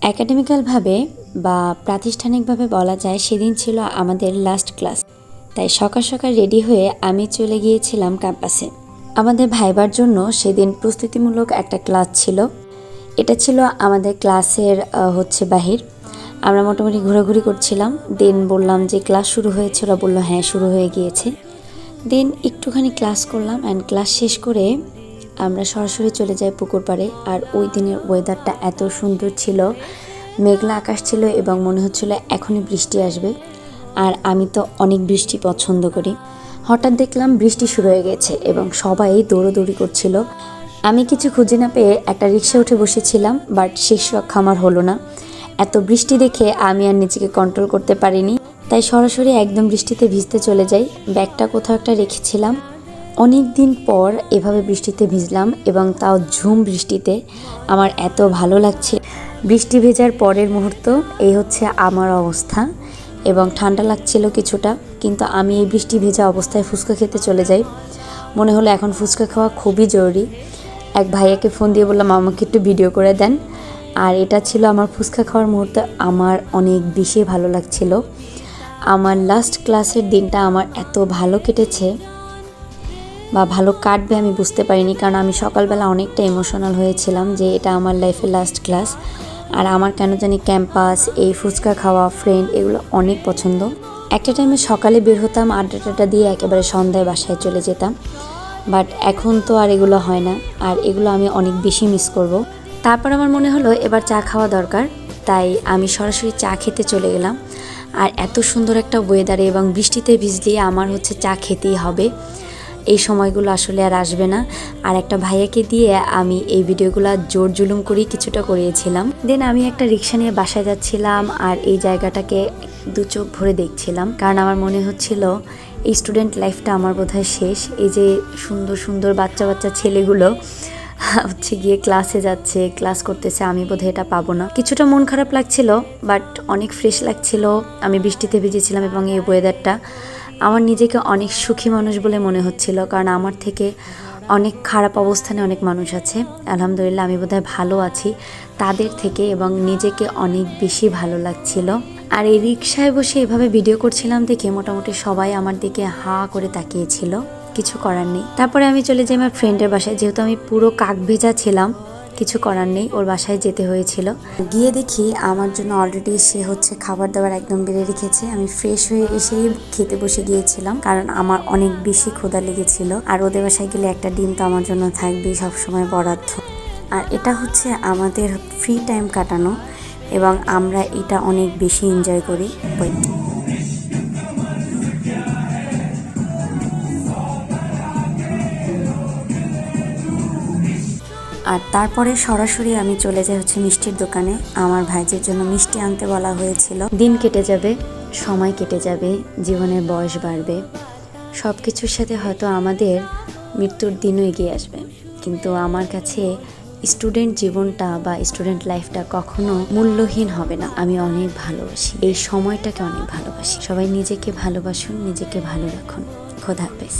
একাডেমিক্যালভাবে বা প্রাতিষ্ঠানিকভাবে বলা যায় সেদিন ছিল আমাদের লাস্ট ক্লাস। তাই সকাল সকাল রেডি হয়ে আমি চলে গিয়েছিলাম ক্যাম্পাসে। আমাদের ভাইবার জন্য সেদিন প্রস্তুতিমূলক একটা ক্লাস ছিল। এটা ছিল আমাদের ক্লাসের বাহির। আমরা মোটামুটি ঘোরাঘুরি করছিলাম। দেন বললাম যে ক্লাস শুরু হয়েছে, ওরা বললো হ্যাঁ শুরু হয়ে গিয়েছে। দেন একটুখানি ক্লাস করলাম অ্যান্ড ক্লাস শেষ করে আমরা সরাসরি চলে যাই পুকুর পাড়ে। আর ওই দিনের ওয়েদারটা এত সুন্দর ছিল, মেঘলা আকাশ ছিল এবং মনে হচ্ছিল এখনই বৃষ্টি আসবে। আর আমি তো অনেক বৃষ্টি পছন্দ করি। হঠাৎ দেখলাম বৃষ্টি শুরু হয়ে গেছে এবং সবাই দৌড়োদৌড়ি করছিল। আমি কিছু খুঁজে না পেয়ে একটা রিক্সা উঠে বসেছিলাম, বাট শেষ রক্ষা আমার হলো না। এত বৃষ্টি দেখে আমি আর নিজেকে কন্ট্রোল করতে পারিনি, তাই সরাসরি একদম বৃষ্টিতে ভিজতে চলে যাই। ব্যাগটা কোথাও একটা রেখেছিলাম। অনেক দিন পর এভাবে বৃষ্টিতে ভিজলাম এবং তাও ঝুম বৃষ্টিতে। আমার এত ভালো লাগছে। বৃষ্টি ভেজার পরের মুহূর্ত এই হচ্ছে আমার অবস্থা এবং ঠান্ডা লাগছিল কিছুটা, কিন্তু আমি এই বৃষ্টি ভেজা অবস্থায় ফুচকা খেতে চলে যাই। মনে হলো এখন ফুচকা খাওয়া খুবই জরুরি। এক ভাইয়াকে ফোন দিয়ে বললাম আমাকে একটু ভিডিও করে দেন। আর এটা ছিল আমার ফুচকা খাওয়ার মুহূর্ত। আমার অনেক বেশি ভালো লাগছিল। আমার লাস্ট ক্লাসের দিনটা আমার এত ভালো কেটেছে বা ভালো কাটবে আমি বুঝতে পারিনি, কারণ আমি সকালবেলা অনেকটা ইমোশনাল হয়েছিলাম যে এটা আমার লাইফের লাস্ট ক্লাস। আর আমার কেন জানি ক্যাম্পাস, এই ফুচকা খাওয়া, ফ্রেন্ড এগুলো অনেক পছন্দ। একটা টাইমে সকালে বের হতাম, আড্ডা দিয়ে একেবারে সন্ধ্যায় বাসায় চলে যেতাম। বাট এখন তো আর এগুলো হয় না, আর এগুলো আমি অনেক বেশি মিস করব। তারপর আমার মনে হলো এবার চা খাওয়া দরকার, তাই আমি সরাসরি চা খেতে চলে গেলাম। আর এত সুন্দর একটা ওয়েদারে এবং বৃষ্টিতে ভিজলে আমার চা খেতেই হবে। এই সময়গুলো আসলে আর আসবে না। আর একটা ভাইয়াকে দিয়ে আমি এই ভিডিওগুলো জোর জুলুম করেই কিছুটা করিয়েছিলাম। দেন আমি একটা রিক্সা নিয়ে বাসায় যাচ্ছিলাম আর এই জায়গাটাকে দু চোখ ভরে দেখছিলাম, কারণ আমার মনে হচ্ছিল এই স্টুডেন্ট লাইফটা আমার বোধহয় শেষ। এই যে সুন্দর সুন্দর বাচ্চা ছেলেগুলো গিয়ে ক্লাসে যাচ্ছে, ক্লাস করতেছে, আমি বোধহয় এটা পাবো না। কিছুটা মন খারাপ লাগছিল, বাট অনেক ফ্রেশ লাগছিল। আমি বৃষ্টিতে ভিজেছিলাম এবং এই ওয়েদারটা আমার নিজেকে অনেক সুখী মানুষ বলে মনে হচ্ছিল, কারণ আমার থেকে অনেক খারাপ অবস্থানে অনেক মানুষ আছে। আলহামদুলিল্লাহ আমি বোধহয় ভালো আছি তাদের থেকে, এবং নিজেকে অনেক বেশি ভালো লাগছিল। আর এই রিক্সায় বসে এভাবে ভিডিও করছিলাম দেখে মোটামুটি সবাই আমার দিকে হা করে তাকিয়েছিল। কিছু করার নেই। তারপরে আমি চলে যাই আমার ফ্রেন্ডের বাসায়। যেহেতু আমি পুরো কাক ভেজা ছিলাম, কিছু করার নেই, ওর বাসায় যেতে হয়েছিল। গিয়ে দেখি আমার জন্য অলরেডি সে খাবার দাবার একদম বেড়ে রেখেছে। আমি ফ্রেশ হয়ে এসেই খেতে বসে গিয়েছিলাম, কারণ আমার অনেক বেশি ক্ষুধা লেগেছিল। আর ওদের বাসায় গেলে একটা ডিম তো আমার জন্য থাকবেই সবসময় বরাদ্দ। আর এটা আমাদের ফ্রি টাইম কাটানো এবং আমরা এটা অনেক বেশি এনজয় করি। আর তারপরে সরাসরি আমি চলে যাই মিষ্টির দোকানে। আমার ভাইজের জন্য মিষ্টি আনতে বলা হয়েছিল। দিন কেটে যাবে, সময় কেটে যাবে, জীবনের বয়স বাড়বে, সব কিছুর সাথে হয়তো আমাদের মৃত্যুর দিনও এগিয়ে আসবে, কিন্তু আমার কাছে স্টুডেন্ট জীবনটা বা স্টুডেন্ট লাইফটা কখনো মূল্যহীন হবে না। আমি অনেক ভালোবাসি এই সময়টাকে, অনেক ভালোবাসি। সবাই নিজেকে ভালোবাসুন, নিজেকে ভালো রাখুন। খোদা হাফেজ।